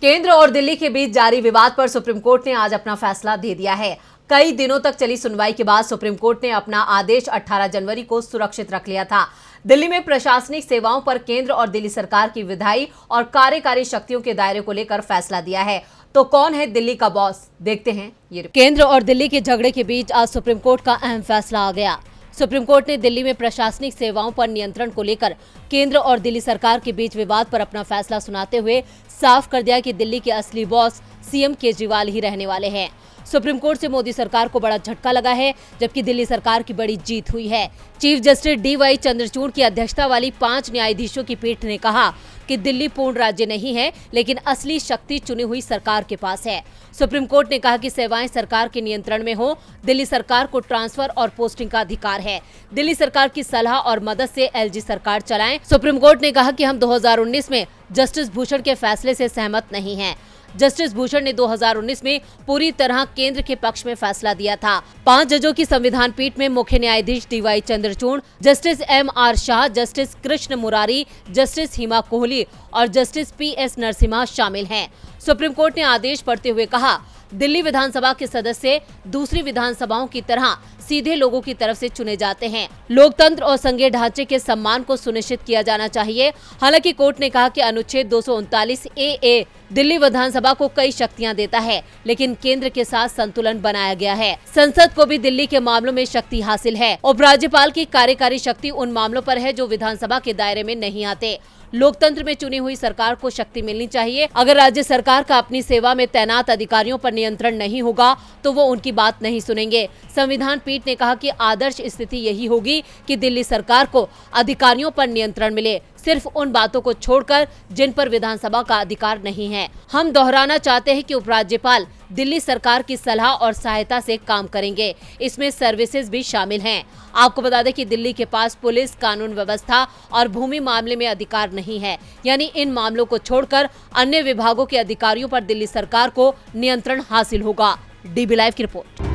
केंद्र और दिल्ली के बीच जारी विवाद पर सुप्रीम कोर्ट ने आज अपना फैसला दे दिया है। कई दिनों तक चली सुनवाई के बाद सुप्रीम कोर्ट ने अपना आदेश 18 जनवरी को सुरक्षित रख लिया था। दिल्ली में प्रशासनिक सेवाओं पर केंद्र और दिल्ली सरकार की विधायी और कार्यकारी शक्तियों के दायरे को लेकर फैसला दिया है। तो कौन है दिल्ली का बॉस, देखते हैं ये। केंद्र और दिल्ली के झगड़े के बीच आज सुप्रीम कोर्ट का अहम फैसला आ गया। सुप्रीम कोर्ट ने दिल्ली में प्रशासनिक सेवाओं पर नियंत्रण को लेकर केंद्र और दिल्ली सरकार के बीच विवाद पर अपना फैसला सुनाते हुए साफ कर दिया कि दिल्ली के असली बॉस सीएम केजरीवाल ही रहने वाले हैं। सुप्रीम कोर्ट से मोदी सरकार को बड़ा झटका लगा है, जबकि दिल्ली सरकार की बड़ी जीत हुई है। चीफ जस्टिस DY चंद्रचूड़ की अध्यक्षता वाली 5 न्यायाधीशों की पीठ ने कहा कि दिल्ली पूर्ण राज्य नहीं है, लेकिन असली शक्ति चुनी हुई सरकार के पास है। सुप्रीम कोर्ट ने कहा कि सेवाएं सरकार के नियंत्रण में हो, दिल्ली सरकार को ट्रांसफर और पोस्टिंग का अधिकार है। दिल्ली सरकार की सलाह और मदद से LG सरकार चलाएं। सुप्रीम कोर्ट ने कहा कि हम 2019 में जस्टिस भूषण के फैसले से सहमत नहीं हैं। जस्टिस भूषण ने 2019 में पूरी तरह केंद्र के पक्ष में फैसला दिया था। 5 जजों की संविधान पीठ में मुख्य न्यायाधीश DY Chandrachud, justice MR Shah, justice Krishna Murari, justice Hima Kohli और जस्टिस PS नरसिम्हा शामिल हैं। सुप्रीम कोर्ट ने आदेश पढ़ते हुए कहा, दिल्ली विधानसभा के सदस्य दूसरी विधानसभाओं की तरह सीधे लोगों की तरफ से चुने जाते हैं। लोकतंत्र और संघीय ढांचे के सम्मान को सुनिश्चित किया जाना चाहिए। हालांकि कोर्ट ने कहा कि अनुच्छेद 239 AA दिल्ली विधानसभा को कई शक्तियां देता है, लेकिन केंद्र के साथ संतुलन बनाया गया है। संसद को भी दिल्ली के मामलों में शक्ति हासिल है। उपराज्यपाल की कार्यकारी शक्ति उन मामलों पर है जो विधानसभा के दायरे में नहीं आते। लोकतंत्र में चुनी हुई सरकार को शक्ति मिलनी चाहिए। अगर राज्य सरकार का अपनी सेवा में तैनात अधिकारियों पर नियंत्रण नहीं होगा तो वो उनकी बात नहीं सुनेंगे। संविधान पीठ ने कहा कि आदर्श स्थिति यही होगी कि दिल्ली सरकार को अधिकारियों पर नियंत्रण मिले, सिर्फ उन बातों को छोड़कर जिन पर विधानसभा का अधिकार नहीं है। हम दोहराना चाहते हैं कि उपराज्यपाल दिल्ली सरकार की सलाह और सहायता से काम करेंगे। इसमें सर्विसेज भी शामिल हैं। आपको बता दें कि दिल्ली के पास पुलिस, कानून व्यवस्था और भूमि मामले में अधिकार नहीं है, यानी इन मामलों को छोड़कर अन्य विभागों के अधिकारियों पर दिल्ली सरकार को नियंत्रण हासिल होगा। DB लाइव की रिपोर्ट।